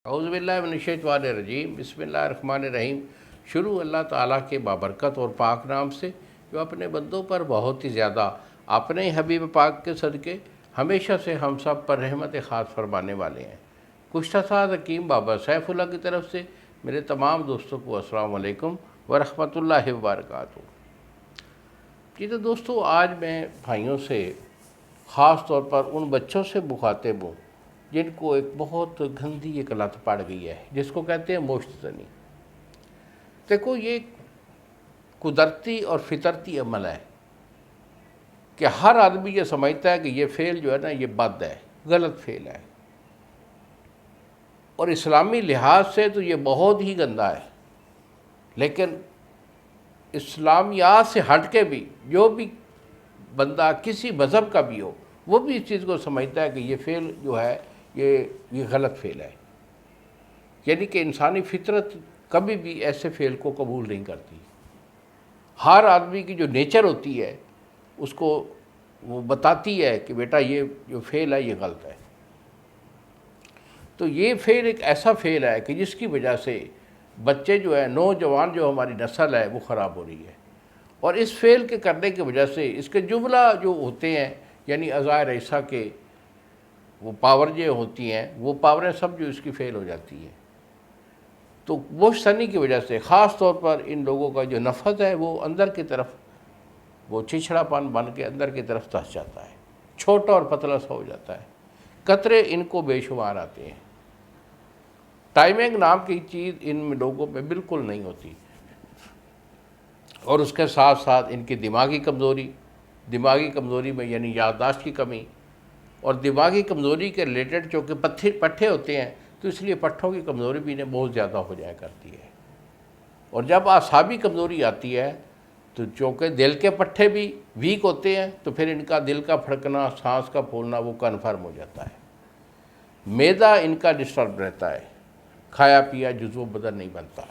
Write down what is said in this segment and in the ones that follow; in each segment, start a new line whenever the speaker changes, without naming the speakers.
اعوذ باللہ من الشیطان الرجیم، بسم اللہ الرحمن الرحیم۔ شروع اللہ تعالیٰ کے بابرکت اور پاک نام سے جو اپنے بندوں پر بہت ہی زیادہ اپنے حبیب پاک کے صدقے ہمیشہ سے ہم سب پر رحمت خاص فرمانے والے ہیں۔ کشتہ ساز حکیم بابا سیف اللہ کی طرف سے میرے تمام دوستوں کو السلام علیکم ورحمۃ اللہ وبرکاتہ۔ جی تو دوستو، آج میں بھائیوں سے خاص طور پر ان بچوں سے مخاطب ہوں جن کو ایک بہت گندی ایک لت پڑ گئی ہے، جس کو کہتے ہیں مشت زنی۔ دیکھو، یہ قدرتی اور فطرتی عمل ہے کہ ہر آدمی یہ سمجھتا ہے کہ یہ فعل جو ہے نا، یہ بد ہے، غلط فعل ہے، اور اسلامی لحاظ سے تو یہ بہت ہی گندا ہے۔ لیکن اسلامیات سے ہٹ کے بھی جو بھی بندہ کسی مذہب کا بھی ہو، وہ بھی اس چیز کو سمجھتا ہے کہ یہ فعل جو ہے یہ غلط فعل ہے، یعنی کہ انسانی فطرت کبھی بھی ایسے فعل کو قبول نہیں کرتی۔ ہر آدمی کی جو نیچر ہوتی ہے اس کو وہ بتاتی ہے کہ بیٹا یہ جو فعل ہے یہ غلط ہے۔ تو یہ فعل ایک ایسا فعل ہے کہ جس کی وجہ سے بچے جو ہے، نوجوان جو ہماری نسل ہے وہ خراب ہو رہی ہے، اور اس فعل کے کرنے کی وجہ سے اس کے جملہ جو ہوتے ہیں، یعنی اعضائے رئیسہ کے وہ پاور جو ہوتی ہیں، وہ پاوریں سب جو اس کی فیل ہو جاتی ہیں۔ تو مشت زنی کی وجہ سے خاص طور پر ان لوگوں کا جو نفس ہے وہ اندر کی طرف وہ چچڑا پن بن کے اندر کی طرف دھس جاتا ہے، چھوٹا اور پتلا سا ہو جاتا ہے، قطرے ان کو بے شمار آتے ہیں۔ ٹائمنگ نام کی چیز ان لوگوں میں بالکل نہیں ہوتی، اور اس کے ساتھ ساتھ ان کی دماغی کمزوری میں یعنی یادداشت کی کمی، اور دماغی کمزوری کے ریلیٹڈ چونکہ پٹھے ہوتے ہیں تو اس لیے پٹھوں کی کمزوری بھی انہیں بہت زیادہ ہو جایا کرتی ہے۔ اور جب اعصابی کمزوری آتی ہے تو چونکہ دل کے پٹھے بھی ویک ہوتے ہیں تو پھر ان کا دل کا پھڑکنا، سانس کا پھولنا وہ کنفرم ہو جاتا ہے، معدہ ان کا ڈسٹرب رہتا ہے، کھایا پیا جزو بدن نہیں بنتا۔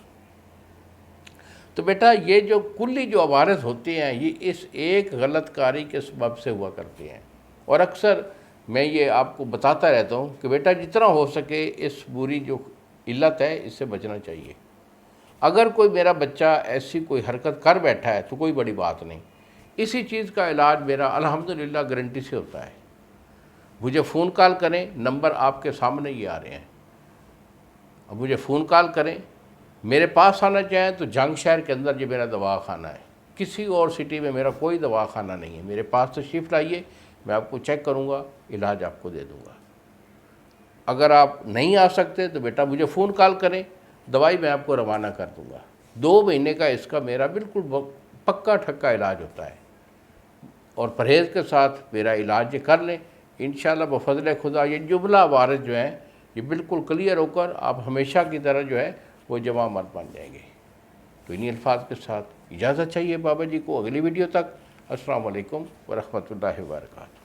تو بیٹا، یہ جو کلی جو عوارض ہوتے ہیں یہ اس ایک غلط کاری کے سبب سے ہوا کرتے ہیں، اور اکثر میں یہ آپ کو بتاتا رہتا ہوں کہ بیٹا جتنا ہو سکے اس بری جو علت ہے اس سے بچنا چاہیے۔ اگر کوئی میرا بچہ ایسی کوئی حرکت کر بیٹھا ہے تو کوئی بڑی بات نہیں، اسی چیز کا علاج میرا الحمدللہ گارنٹی سے ہوتا ہے۔ مجھے فون کال کریں، نمبر آپ کے سامنے ہی آ رہے ہیں، اب مجھے فون کال کریں، میرے پاس آنا چاہیں تو جنگ شہر کے اندر جو میرا دواخانہ ہے، کسی اور سٹی میں میرا کوئی دواخانہ نہیں ہے، میرے پاس تشریف لائیے، میں آپ کو چیک کروں گا، علاج آپ کو دے دوں گا۔ اگر آپ نہیں آ سکتے تو بیٹا مجھے فون کال کریں، دوائی میں آپ کو روانہ کر دوں گا۔ 2 مہینے کا اس کا میرا بالکل پکا ٹھکا علاج ہوتا ہے، اور پرہیز کے ساتھ میرا علاج یہ کر لیں، انشاءاللہ بفضل خدا یہ جملہ عوارض جو ہیں یہ بالکل کلیئر ہو کر آپ ہمیشہ کی طرح جو ہے وہ جوان مرد بن جائیں گے۔ تو انہی الفاظ کے ساتھ اجازت چاہیے بابا جی کو، اگلی ویڈیو تک۔ السلام علیکم ورحمۃ اللہ وبرکاتہ۔